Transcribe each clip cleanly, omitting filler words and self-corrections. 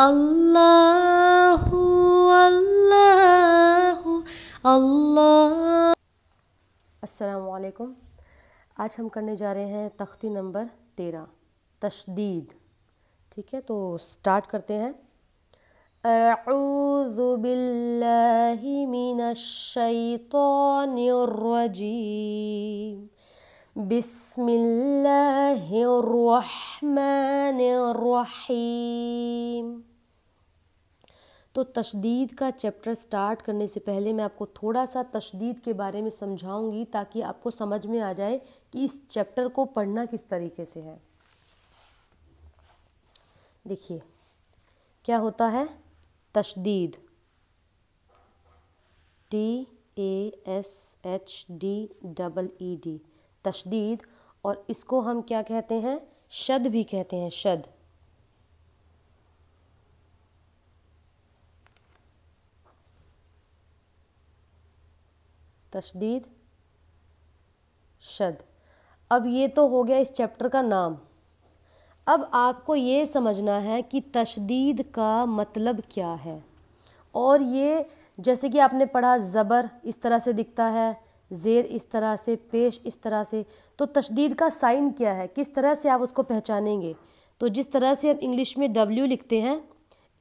अल्लाहु अल्लाहु अल्लाह। अस्सलामुअलैकुम। आज हम करने जा रहे हैं तख्ती नंबर 13 तशदीद। ठीक है, तो स्टार्ट करते हैं। अऊज़ु बिल्लाहि मिनश शैतानिर रजीम। बिस्मिल्लाहिर रहमानिर रहीम। तो तशदीद का चैप्टर स्टार्ट करने से पहले मैं आपको थोड़ा सा तशदीद के बारे में समझाऊंगी ताकि आपको समझ में आ जाए कि इस चैप्टर को पढ़ना किस तरीके से है। देखिए क्या होता है तशदीद, TASHDEED, तशदीद। और इसको हम क्या कहते हैं, शद भी कहते हैं, शद। तशदीद, शद। अब ये तो हो गया इस चैप्टर का नाम। अब आपको ये समझना है कि तशदीद का मतलब क्या है। और ये जैसे कि आपने पढ़ा ज़बर इस तरह से दिखता है, ज़ेर इस तरह से, पेश इस तरह से। तो तशदीद का साइन क्या है, किस तरह से आप उसको पहचानेंगे। तो जिस तरह से हम इंग्लिश में W लिखते हैं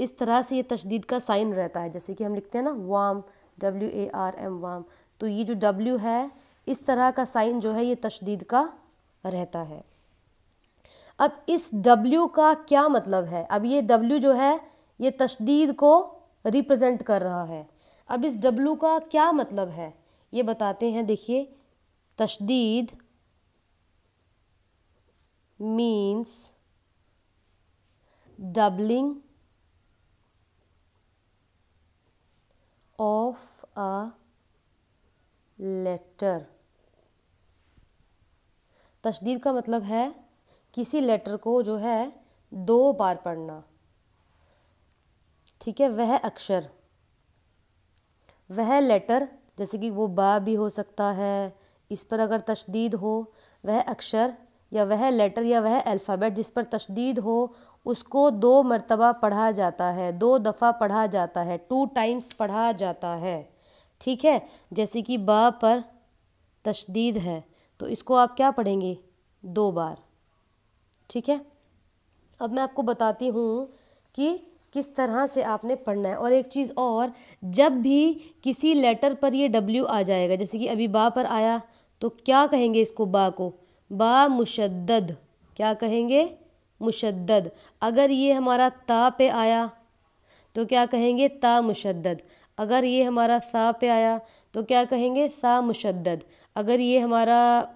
इस तरह से ये तशदीद का साइन रहता है। जैसे कि हम लिखते हैं ना वाम, WARM, वाम। तो ये जो W है इस तरह का साइन जो है ये तशदीद का रहता है। अब इस W का क्या मतलब है। अब ये W जो है ये तशदीद को रिप्रेजेंट कर रहा है। अब इस W का क्या मतलब है ये बताते हैं। देखिए तशदीद means doubling of a letter. तशदीद का मतलब है किसी लेटर को जो है 2 बार पढ़ना। ठीक है, वह अक्षर, वह लेटर, जैसे कि वो बा भी हो सकता है, इस पर अगर तशदीद हो, वह अक्षर या वह लेटर या वह अल्फ़ाबेट जिस पर तशदीद हो उसको 2 मरतबा पढ़ा जाता है, 2 दफ़ा पढ़ा जाता है, 2 टाइम्स पढ़ा जाता है। ठीक है, जैसे कि बा पर तशदीद है तो इसको आप क्या पढ़ेंगे 2 बार। ठीक है, अब मैं आपको बताती हूँ कि किस तरह से आपने पढ़ना है। और एक चीज़ और, जब भी किसी लेटर पर ये W आ जाएगा, जैसे कि अभी बा पर आया तो क्या कहेंगे इसको, बा को बा मुशद्दद, क्या कहेंगे, मुशद्दद। अगर ये हमारा ता पे आया तो क्या कहेंगे, ता मुशद्दद। अगर ये हमारा सा पे आया तो क्या कहेंगे, सा मुशद्दद। अगर ये हमारा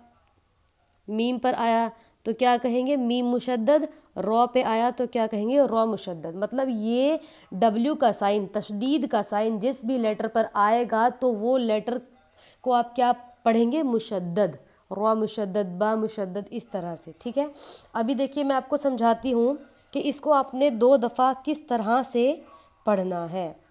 मीम पर आया तो क्या कहेंगे, मीम मुशद्दद। रॉ पे आया तो क्या कहेंगे, रॉ मुशद्दद। मतलब ये W का साइन, तशदीद का साइन जिस भी लेटर पर आएगा तो वो लेटर को आप क्या पढ़ेंगे, मुशद्दद, रॉ मुशद्दद, बा मुशद्दद, इस तरह से। ठीक है, अभी देखिए मैं आपको समझाती हूँ कि इसको आपने 2 दफ़ा किस तरह से पढ़ना है।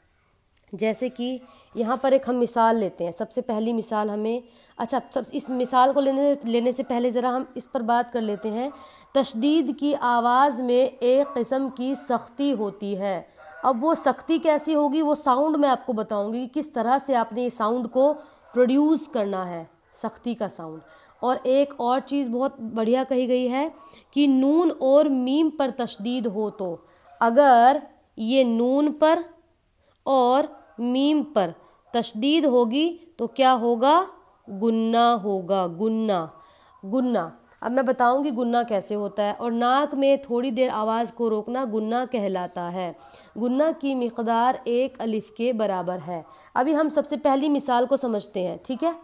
जैसे कि यहाँ पर एक हम मिसाल लेते हैं। सबसे पहली मिसाल हमें, अच्छा सब इस मिसाल को लेने से पहले ज़रा हम इस पर बात कर लेते हैं। तशदीद की आवाज़ में एक किस्म की सख्ती होती है। अब वो सख्ती कैसी होगी वो साउंड मैं आपको बताऊंगी कि किस तरह से आपने इस साउंड को प्रोड्यूस करना है, सख्ती का साउंड। और एक और चीज़ बहुत बढ़िया कही गई है कि नून और मीम पर तशदीद हो तो अगर ये नून पर और मीम पर तशदीद होगी तो क्या होगा, गुन्ना होगा, गुन्ना, गुन्ना। अब मैं बताऊंगी गुन्ना कैसे होता है। और नाक में थोड़ी देर आवाज़ को रोकना गुन्ना कहलाता है। गुन्ना की मिक़दार 1 अलिफ के बराबर है। अभी हम सबसे पहली मिसाल को समझते हैं। ठीक है,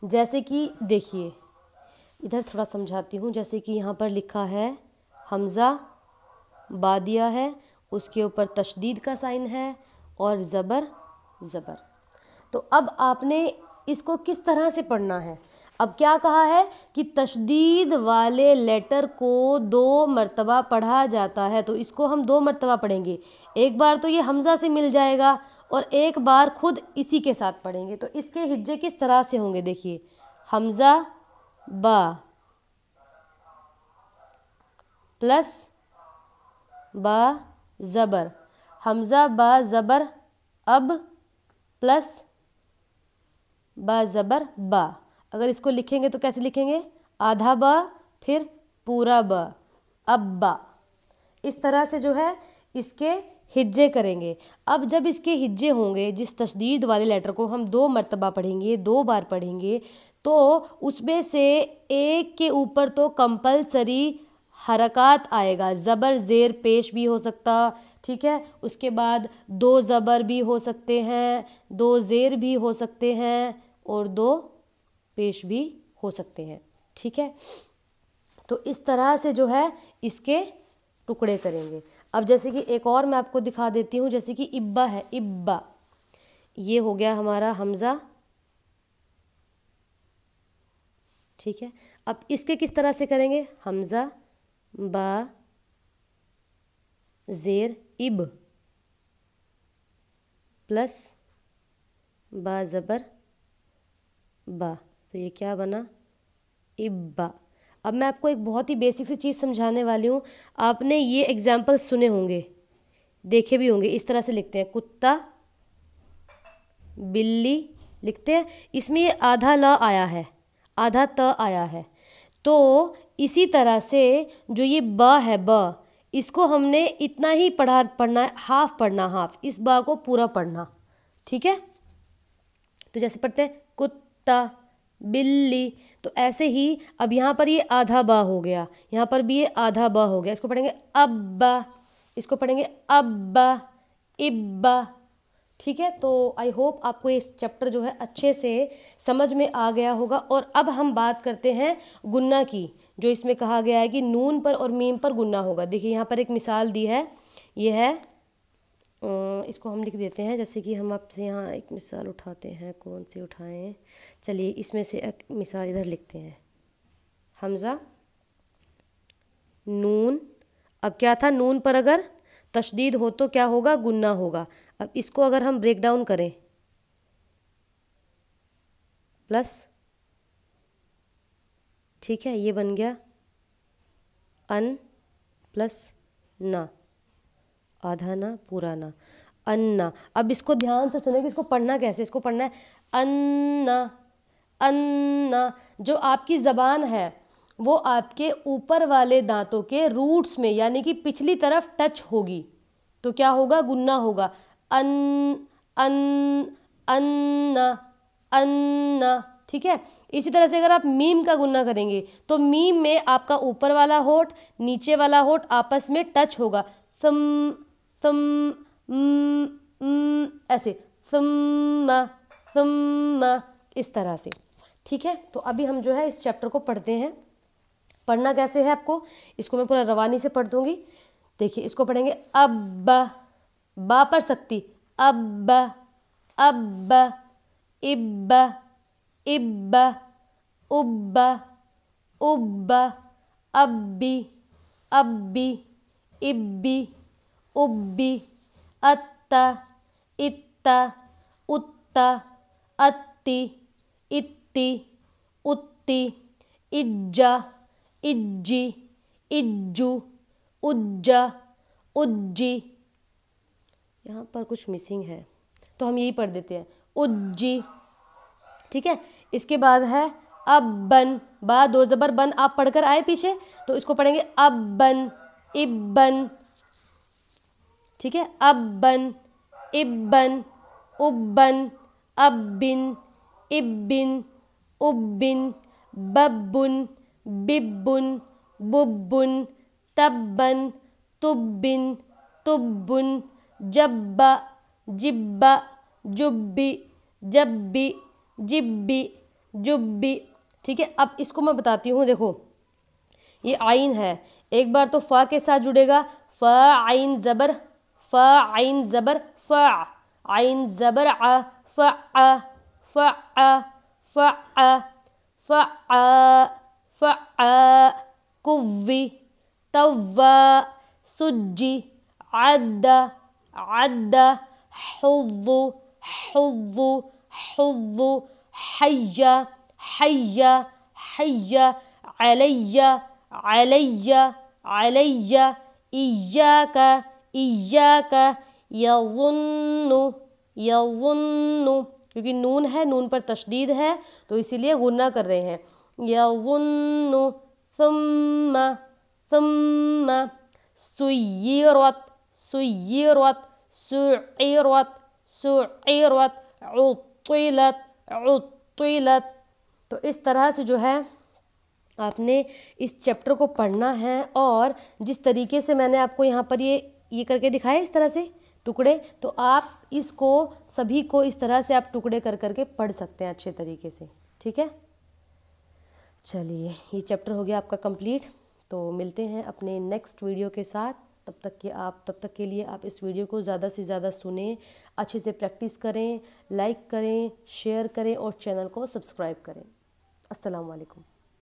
जैसे कि देखिए इधर थोड़ा समझाती हूँ। जैसे कि यहाँ पर लिखा है हमज़ा, बा दिया है, उसके ऊपर तशदीद का साइन है और ज़बर, ज़बर। तो अब आपने इसको किस तरह से पढ़ना है। अब क्या कहा है कि तशदीद वाले लेटर को 2 मरतबा पढ़ा जाता है, तो इसको हम 2 मरतबा पढ़ेंगे। एक बार तो ये हमज़ा से मिल जाएगा और एक बार खुद इसी के साथ पढ़ेंगे। तो इसके हिज्जे किस तरह से होंगे, देखिए हमज़ा बा प्लस बा ज़बर, हमज़ा बा ज़बर अब प्लस बा ज़बर बा। अगर इसको लिखेंगे तो कैसे लिखेंगे? आधा बा फिर पूरा बा, अब्बा। इस तरह से जो है इसके हिज्जे करेंगे। अब जब इसके हिज्जे होंगे, जिस तशदीद वाले लेटर को हम 2 मरतबा पढ़ेंगे, 2 बार पढ़ेंगे, तो उसमें से एक के ऊपर तो कंपलसरी हरकत आएगा। ज़बर ज़ेर पेश भी हो सकता, ठीक है। उसके बाद 2 ज़बर भी हो सकते हैं, 2 ज़ेर भी हो सकते हैं और 2 पेश भी हो सकते हैं, ठीक है। तो इस तरह से जो है इसके टुकड़े करेंगे। अब जैसे कि एक और मैं आपको दिखा देती हूँ, जैसे कि इब्बा है, इब्बा, ये हो गया हमारा हमज़ा, ठीक है। अब इसके किस तरह से करेंगे? हमज़ा बा ज़ेर इब प्लस बा ज़बर बा, तो ये क्या बना? इब्बा। अब मैं आपको एक बहुत ही बेसिक सी चीज़ समझाने वाली हूँ। आपने ये एग्जाम्पल सुने होंगे, देखे भी होंगे। इस तरह से लिखते हैं, कुत्ता बिल्ली लिखते हैं। इसमें ये आधा ल आया है, आधा त आया है। तो इसी तरह से जो ये ब है, ब, इसको हमने इतना ही पढ़ना है, हाफ पढ़ना, हाफ, इस ब को पूरा पढ़ना, ठीक है। तो जैसे पढ़ते हैं कुत्ता बिल्ली, तो ऐसे ही अब यहाँ पर ये आधा बा हो गया, यहाँ पर भी ये आधा बा हो गया। इसको पढ़ेंगे अब्बा, इसको पढ़ेंगे अब्बा, इब्बा, ठीक है। तो आई होप आपको ये चैप्टर जो है अच्छे से समझ में आ गया होगा। और अब हम बात करते हैं गुन्ना की, जो इसमें कहा गया है कि नून पर और मीम पर गुन्ना होगा। देखिए यहाँ पर एक मिसाल दी है, ये है, इसको हम लिख देते हैं। जैसे कि हम आपसे यहाँ एक मिसाल उठाते हैं, कौन सी उठाएं? चलिए इसमें से एक मिसाल इधर लिखते हैं, हमज़ा नून। अब क्या था? नून पर अगर तशदीद हो तो क्या होगा? गुन्ना होगा। अब इसको अगर हम ब्रेक डाउन करें, प्लस, ठीक है, ये बन गया अन प्लस ना, आधा ना पूरा ना, अन्ना। अब इसको ध्यान से सुनेंगे, इसको पढ़ना कैसे? इसको पढ़ना है अन्ना, अन्ना। जो आपकी ज़बान है वो आपके ऊपर वाले दांतों के रूट्स में, यानी कि पिछली तरफ टच होगी, तो क्या होगा? गुन्ना होगा। अन अन अन्ना, अन्ना, ठीक है। इसी तरह से अगर आप मीम का गुन्ना करेंगे तो मीम में आपका ऊपर वाला होठ नीचे वाला होठ आपस में टच होगा, थम थम ऐसे, थम्मा थम्मा, इस तरह से, ठीक है। तो अभी हम जो है इस चैप्टर को पढ़ते हैं। पढ़ना कैसे है आपको? इसको मैं पूरा रवानी से पढ़ दूंगी। देखिए इसको पढ़ेंगे अब्बा, बा पर सकती, अब्बा अब्बा, इब्बा इब्बा, उब्बा उब्बा, अब्बी अब्बी, इब्बी उब्बी, अत्ता इत्ता, उत्ता अत्ती, इत्ती उत्ती, इज्जा इज्जी, इज्जू, उज्जा उज्जी। यहाँ पर कुछ मिसिंग है तो हम यही पढ़ देते हैं, उज्जी, ठीक है। इसके बाद है अब्बन, बा 2 ज़बर बन, आप पढ़कर आए पीछे, तो इसको पढ़ेंगे अब्बन, इब्बन, ठीक है। अब्बन, इब्बन, उब्बन, अब्बिन, इब्बिन, उब्बिन, बब्बुन, बिब्बुन, बुब्बुन, तब्बन, तुब्बिन, तुब्बुन, जब्बा, जिब्बा, जुब्बी, जब्बी, जिब्बी, जुब्बी, ठीक है। अब इसको मैं बताती हूँ, देखो ये आइन है, एक बार तो फ़ा के साथ जुड़ेगा, फ़ा आइन ज़बर, फ़ा आइन ज़बर, फ़ा आइन ज़बर आ, फ़ा आ, फ़ा आ, फ़ा आ, फ़ा आ, फ़ा आ, कुव्वी, तव्वा, सुज्जी, अद्दा अद्दा, हुव्वु हुव्वु हुव्वु, हय्या हय्या हय्या, अलैया अलैया अलैया, इय्याका इय्याका यज़ुन्नु यज़ुन्नु, क्योंकि नून है, नून पर तशदीद है तो इसीलिए गुन्ना कर रहे हैं। यज़ुन्नु सुम्मा सुम्मा सुय्यिरत सुय्यिरत सुइरत सुइरत उत्तिलत उत्तिलत। तो इस तरह से जो है आपने इस चैप्टर को पढ़ना है, और जिस तरीके से मैंने आपको यहाँ पर ये करके दिखाया इस तरह से टुकड़े, तो आप इसको सभी को इस तरह से आप टुकड़े कर करके पढ़ सकते हैं अच्छे तरीके से। ठीक है, चलिए ये चैप्टर हो गया आपका कंप्लीट। तो मिलते हैं अपने नेक्स्ट वीडियो के साथ। तब तक के लिए आप इस वीडियो को ज़्यादा से ज़्यादा सुनें, अच्छे से प्रैक्टिस करें, लाइक करें, शेयर करें और चैनल को सब्सक्राइब करें। अस्सलाम वालेकुम।